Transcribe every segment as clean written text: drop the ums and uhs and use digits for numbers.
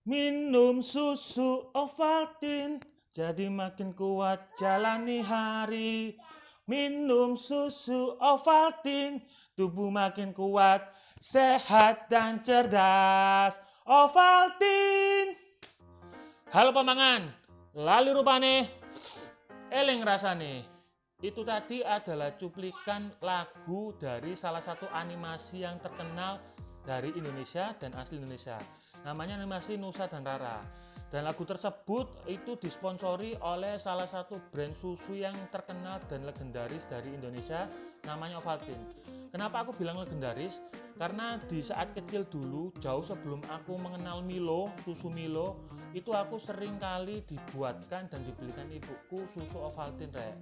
Minum susu Ovaltine jadi makin kuat jalani hari. Minum susu Ovaltine tubuh makin kuat, sehat dan cerdas. Ovaltine. Halo pamangan, lali rupane eling rasane. Itu tadi adalah cuplikan lagu dari salah satu animasi yang terkenal dari Indonesia dan asli Indonesia. Namanya animasi Nusa dan Rara. Dan lagu tersebut itu disponsori oleh salah satu brand susu yang terkenal dan legendaris dari Indonesia, namanya Ovaltine. Kenapa aku bilang legendaris? Karena di saat kecil dulu, jauh sebelum aku mengenal Milo, susu Milo, itu aku sering kali dibuatkan dan dibelikan ibuku susu Ovaltine, Rek.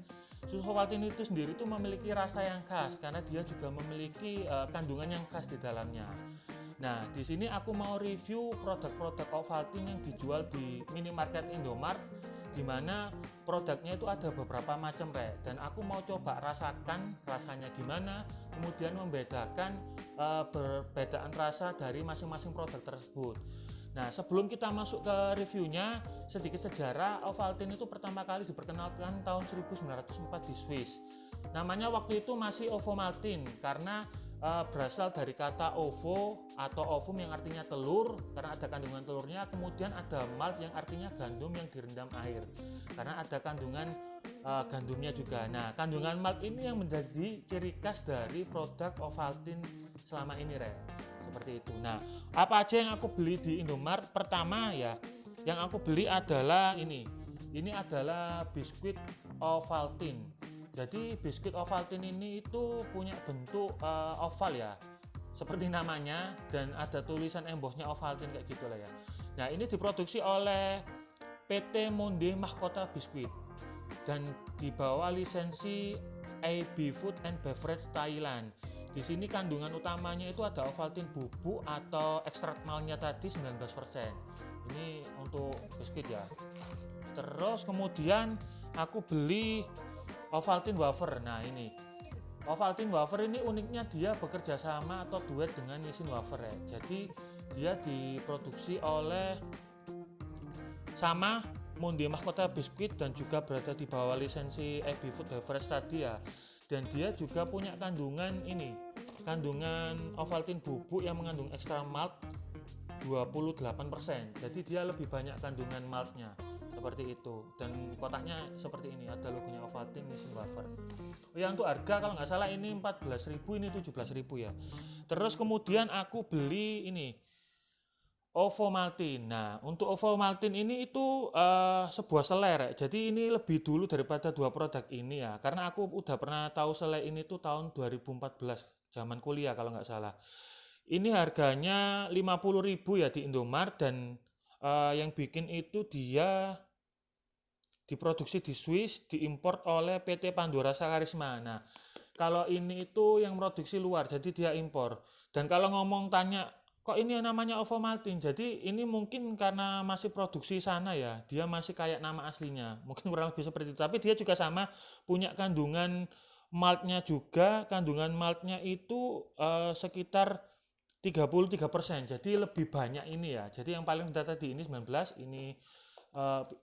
Susu Ovaltine itu sendiri itu memiliki rasa yang khas karena dia juga memiliki kandungan yang khas di dalamnya. Nah, di sini aku mau review produk-produk Ovaltine yang dijual di minimarket Indomart, di mana produknya itu ada beberapa macam, Rek. Dan aku mau coba rasakan rasanya gimana, kemudian membedakan perbedaan rasa dari masing-masing produk tersebut. Nah, sebelum kita masuk ke reviewnya, sedikit sejarah. Ovaltine itu pertama kali diperkenalkan tahun 1904 di Swiss. Namanya waktu itu masih Ovomaltine karena berasal dari kata ovo atau ovum yang artinya telur karena ada kandungan telurnya, kemudian ada malt yang artinya gandum yang direndam air karena ada kandungan gandumnya juga. Nah, kandungan malt ini yang menjadi ciri khas dari produk Ovaltine selama ini, Rek. Seperti itu. Nah, apa aja yang aku beli di Indomart? Pertama ya, yang aku beli adalah ini. Ini adalah biskuit Ovaltine. Jadi biskuit Ovaltine ini itu punya bentuk oval ya, seperti namanya, dan ada tulisan embossnya Ovaltine kayak gitu lah ya. Nah, ini diproduksi oleh PT Monde Mahkota Biskuit dan di bawah lisensi AB Food and Beverage Thailand. Di sini kandungan utamanya itu ada Ovaltine bubuk atau ekstrak maltnya tadi 19%. Ini untuk biskuit ya. Terus kemudian aku beli Ovaltine wafer. Nah, ini Ovaltine wafer ini uniknya dia bekerja sama atau duet dengan Nissin wafer ya. Jadi dia diproduksi oleh sama Monde Mahkota Biskuit dan juga berada di bawah lisensi AB Food Beverage tadi ya. Dan dia juga punya kandungan ini, kandungan Ovaltine bubuk yang mengandung ekstra malt 28%. Jadi dia lebih banyak kandungan maltnya. Seperti itu, dan kotaknya seperti ini, ada logonya Ovaltine Nissin wafer. Ya, untuk harga kalau nggak salah ini 14.000, ini 17.000 ya. Terus kemudian aku beli ini Ovomaltine. Nah, untuk Ovomaltine ini itu sebuah selai. Jadi ini lebih dulu daripada dua produk ini ya, karena aku udah pernah tahu selai ini tuh tahun 2014 zaman kuliah kalau nggak salah. Ini harganya 50.000 ya di Indomart, dan yang bikin itu dia diproduksi di Swiss, diimpor oleh PT Pandora Sakarisma. Nah, kalau ini itu yang produksi luar, jadi dia impor. Dan kalau ngomong tanya, kok ini namanya Ovomaltine? Jadi ini mungkin karena masih produksi sana ya, dia masih kayak nama aslinya. Mungkin kurang lebih seperti itu. Tapi dia juga sama, punya kandungan maltnya juga. Kandungan maltnya itu sekitar 33%. Jadi lebih banyak ini ya. Jadi yang paling rendah tadi ini 19, ini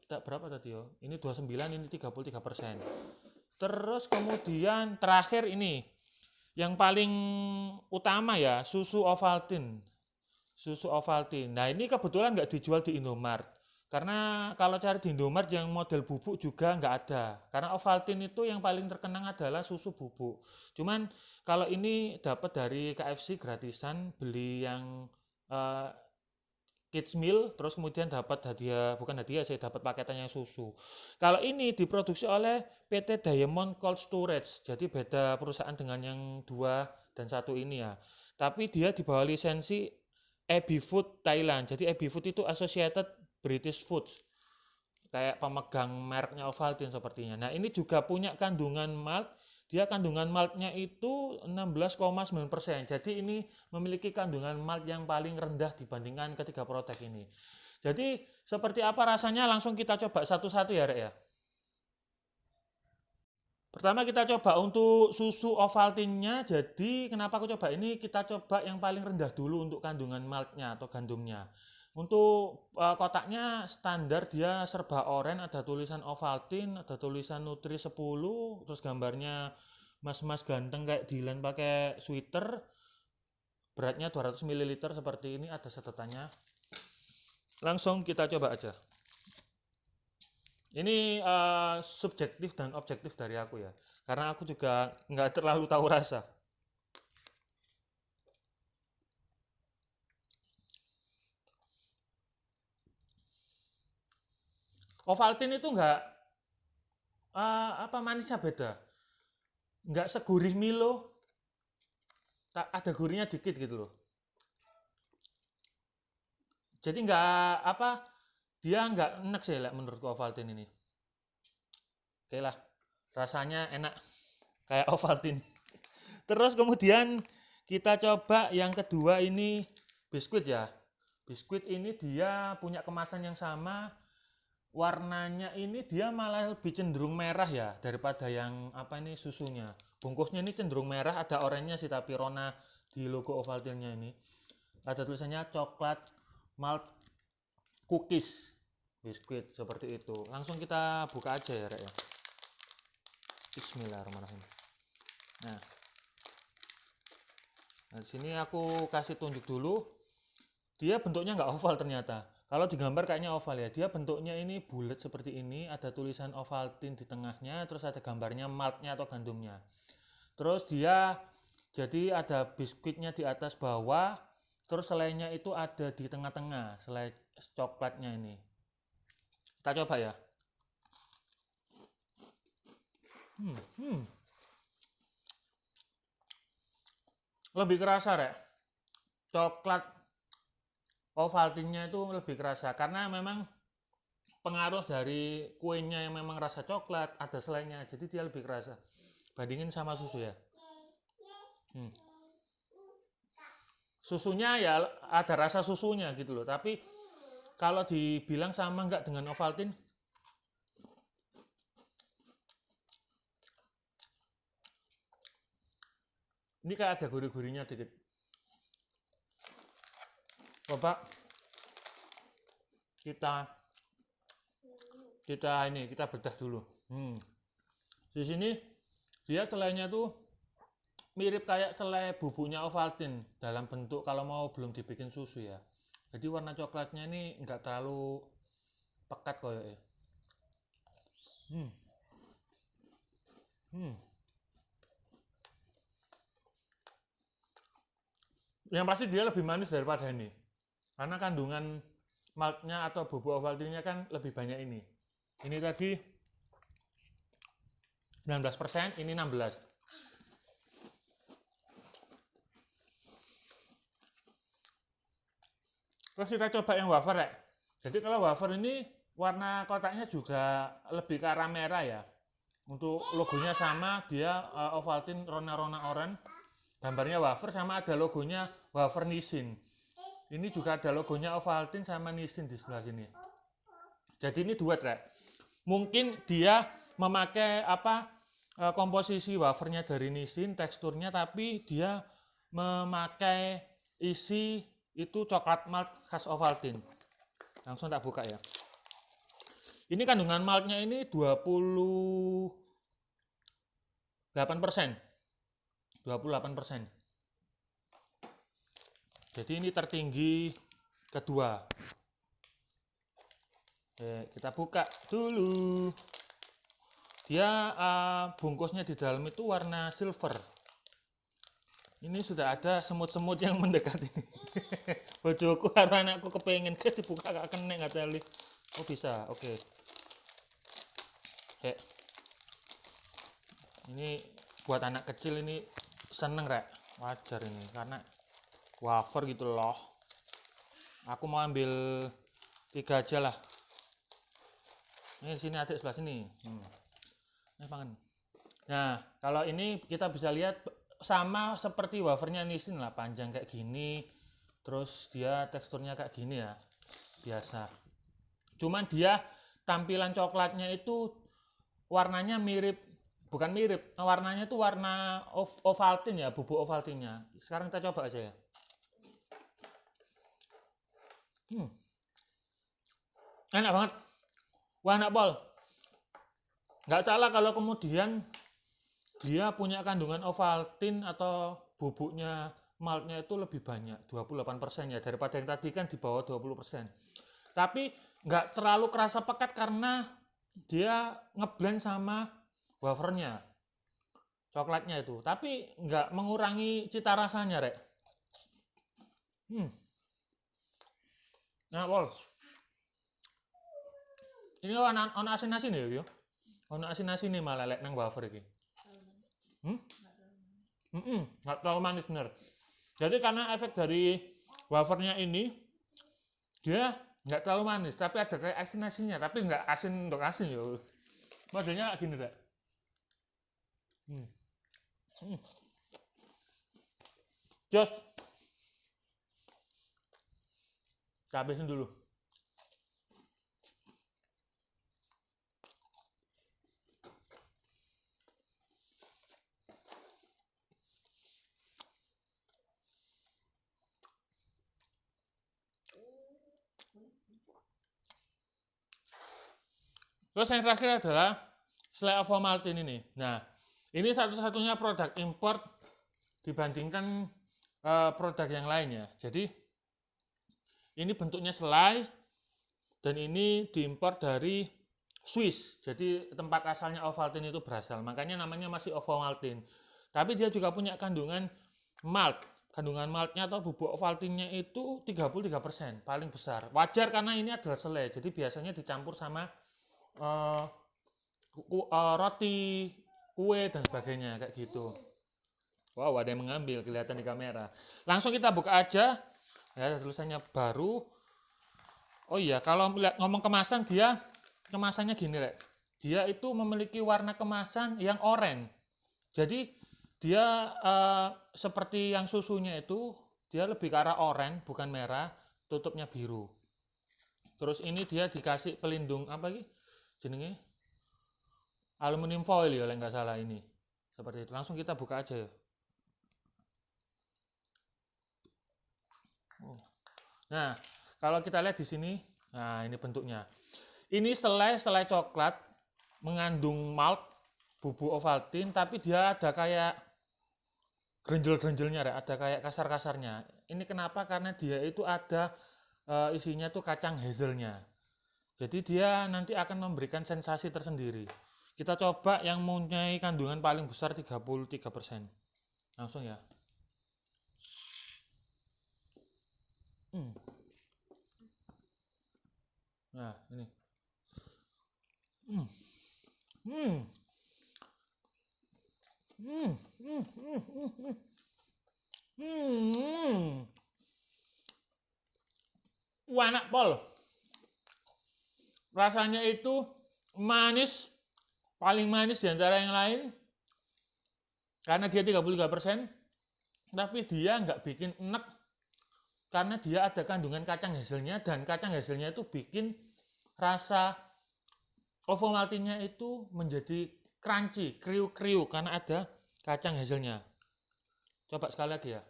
berapa tadi yo? Ini 29, ini 33%. Terus kemudian terakhir ini yang paling utama ya, susu Ovaltine. Susu Ovaltine. Nah, ini kebetulan nggak dijual di Indomart. Karena kalau cari di Indomart yang model bubuk juga nggak ada. Karena Ovaltine itu yang paling terkenal adalah susu bubuk. Cuman kalau ini dapat dari KFC gratisan, beli yang eh, kids meal, terus kemudian dapat hadiah, bukan hadiah, saya dapat paketannya susu. Kalau ini diproduksi oleh PT Diamond Cold Storage, jadi beda perusahaan dengan yang dua dan satu ini ya. Tapi dia di bawah lisensi AB Food Thailand. Jadi AB Food itu Associated British Foods, kayak pemegang mereknya Ovaltine sepertinya. Nah, ini juga punya kandungan malt. Dia kandungan maltnya itu 16,9%. Jadi ini memiliki kandungan malt yang paling rendah dibandingkan ketiga produk ini. Jadi seperti apa rasanya, langsung kita coba satu-satu ya, Rek ya. Pertama kita coba untuk susu Ovaltine-nya. Jadi kenapa aku coba ini? Kita coba yang paling rendah dulu untuk kandungan maltnya atau gandumnya. Untuk kotaknya standar dia serba oranye, ada tulisan Ovaltine, ada tulisan Nutri 10, terus gambarnya mas-mas ganteng kayak Dilan pakai sweater. Beratnya 200 ml seperti ini, ada sedotannya. Langsung kita coba aja. Ini subjektif dan objektif dari aku ya, karena aku juga nggak terlalu tahu rasa. Ovaltine itu nggak manisnya beda, nggak segurih Milo, ada gurihnya dikit gitu loh. Jadi nggak dia nggak enak sih menurutku Ovaltine ini. Oke lah, rasanya enak kayak Ovaltine. Terus kemudian kita coba yang kedua, ini biskuit ya. Biskuit ini dia punya kemasan yang sama. Warnanya ini dia malah lebih cenderung merah ya daripada yang susunya. Bungkusnya ini cenderung merah, ada oranye sih tapi Rona di logo Ovaltine-nya ini. Ada tulisannya coklat malt cookies biskuit seperti itu. Langsung kita buka aja ya, Rek ya. Bismillahirrahmanirrahim. Nah, di sini aku kasih tunjuk dulu. Dia bentuknya nggak oval ternyata. Kalau digambar kayaknya oval ya. Dia bentuknya ini bulat seperti ini. Ada tulisan Ovaltine di tengahnya. Terus ada gambarnya maltnya atau gandumnya. Terus dia jadi ada biskuitnya di atas bawah. Terus selainya itu ada di tengah-tengah. Selai coklatnya ini. Kita coba ya. Lebih kerasa, Rek. Coklat Ovaltine-nya itu lebih kerasa karena memang pengaruh dari kuenya yang memang rasa coklat, ada selainya, jadi dia lebih kerasa. Bandingin sama susu ya. Susunya ya ada rasa susunya gitu loh, tapi kalau dibilang sama nggak dengan Ovaltine, ini kayak ada gurih-gurihnya dikit. Coba kita bedah dulu. Di sini dia selainya tuh mirip kayak selai bubuknya Ovaltine dalam bentuk kalau mau belum dibikin susu ya. Jadi warna coklatnya ini nggak terlalu pekat koyoknya. Yang pasti dia lebih manis daripada ini. Karena kandungan maltnya atau bubuk Ovaltine-nya kan lebih banyak ini. Ini tadi 19%, ini 16%. Terus kita coba yang wafer ya. Jadi kalau wafer ini warna kotaknya juga lebih ke arah merah ya. Untuk logonya sama, dia Ovaltine rona-rona oranye. Gambarnya wafer sama ada logonya wafer Nissin. Ini juga ada logonya Ovaltine sama Nissin di sebelah sini. Jadi ini duet, Rek. Mungkin dia memakai komposisi wafernya dari Nissin, teksturnya, tapi dia memakai isi itu coklat malt khas Ovaltine. Langsung tak buka ya. Ini kandungan maltnya ini 28%. 28%. Jadi ini tertinggi kedua. Oke, kita buka dulu. Dia bungkusnya di dalam itu warna silver. Ini sudah ada semut-semut yang mendekat ini. Bojoku karo anakku kepengen dibuka gak kena nggak teli. Oh bisa, oke. Ini buat anak kecil ini seneng, Rek. Wajar ini karena wafer gitu loh. Aku mau ambil 3 aja lah. Ini sini adik sebelah sini. Ini pangan. Nah, kalau ini kita bisa lihat sama seperti wafernya Nissin lah, panjang kayak gini. Terus dia teksturnya kayak gini ya. Biasa. Cuman dia tampilan coklatnya itu warnanya bukan mirip, warnanya itu warna Ovaltine ya, bubuk Ovaltine-nya. Sekarang kita coba aja ya. Enak banget. Wah, enak pol. Nggak salah kalau kemudian dia punya kandungan Ovaltine atau bubuknya maltnya itu lebih banyak, 28% ya, daripada yang tadi kan di bawah 20%. Tapi nggak terlalu kerasa pekat karena dia ngeblend sama wafernya, coklatnya itu. Tapi nggak mengurangi cita rasanya, Rek. Nah, pol. Ini ono asin-asin ya, yo. Ono asin-asin nih malah lek nang wafer iki. Nggak terlalu manis bener. Jadi karena efek dari wafernya ini, dia nggak terlalu manis, tapi ada kayak asin-asinnya, tapi nggak asin untuk asin ya. Modelnya kayak gini, Rek. Jos. Kita habisin dulu. Terus yang terakhir adalah selai ovomaltine ini. Nah, ini satu-satunya produk import dibandingkan produk yang lainnya. Jadi ini bentuknya selai dan ini diimpor dari Swiss. Jadi tempat asalnya Ovaltine itu berasal. Makanya namanya masih Ovomaltine. Tapi dia juga punya kandungan malt. Kandungan maltnya atau bubuk Ovaltine-nya itu 33%, paling besar. Wajar karena ini adalah selai. Jadi biasanya dicampur sama roti, kue dan sebagainya kayak gitu. Wow, ada yang mengambil, kelihatan di kamera. Langsung kita buka aja. Ya, tulisannya baru. Oh iya, kalau ngomong kemasan, dia kemasannya gini, Rek. Dia itu memiliki warna kemasan yang oranye. Jadi dia seperti yang susunya itu, dia lebih ke arah oranye, bukan merah, tutupnya biru. Terus ini dia dikasih pelindung apa lagi? Jenenge aluminium foil ya, kalau nggak salah ini. Seperti itu. Langsung kita buka aja ya. Nah, kalau kita lihat di sini, nah ini bentuknya. Ini selai coklat mengandung malt, bubuk Ovaltine, tapi dia ada kayak grenjel-grenjelnya, ada kayak kasar-kasarnya. Ini kenapa? Karena dia itu ada isinya tuh kacang hazelnya. Jadi dia nanti akan memberikan sensasi tersendiri. Kita coba yang mempunyai kandungan paling besar 33%. Langsung ya. Nah, ini. Enak pol. Rasanya itu manis, paling manis di antara yang lain. Karena dia 33%, tapi dia nggak bikin enek karena dia ada kandungan kacang hazelnya, dan kacang hazelnya itu bikin rasa ovomaltine-nya itu menjadi crunchy, kriuk-kriuk karena ada kacang hazelnya. Coba sekali lagi ya.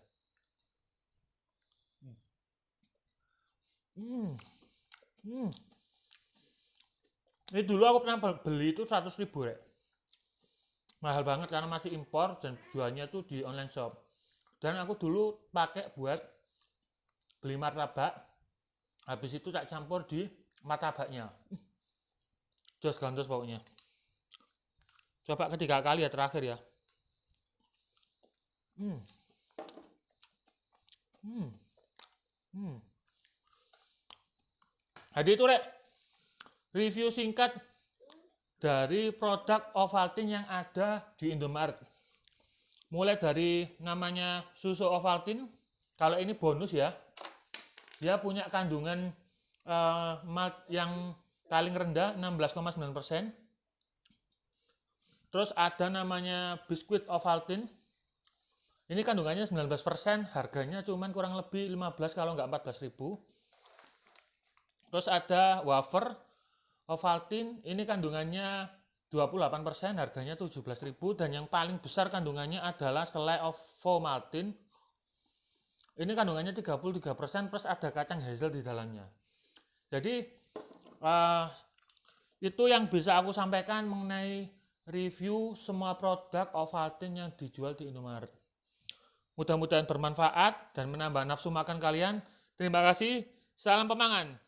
Ini dulu aku pernah beli itu 100.000, Rek. Mahal banget karena masih impor dan jualnya tuh di online shop. Dan aku dulu pakai buat beli martabak, habis itu tak campur di martabaknya. Jos gandos pokoknya. Coba ketiga kali ya, terakhir ya. Jadi itu, Rek, review singkat dari produk Ovaltine yang ada di Indomaret. Mulai dari namanya susu Ovaltine, kalau ini bonus ya, dia punya kandungan malt yang paling rendah 16,9%. Terus ada namanya biskuit Ovaltine, ini kandungannya 19%, harganya cuman kurang lebih 15 kalau nggak 14.000. Terus ada wafer Ovaltine, ini kandungannya 28%, harganya 17.000, dan yang paling besar kandungannya adalah selai ovomaltine. Ini kandungannya 33% plus ada kacang hazel di dalamnya. Jadi Eh, itu yang bisa aku sampaikan mengenai review semua produk Ovaltine yang dijual di Indomaret. Mudah-mudahan bermanfaat dan menambah nafsu makan kalian. Terima kasih. Salam pemangan.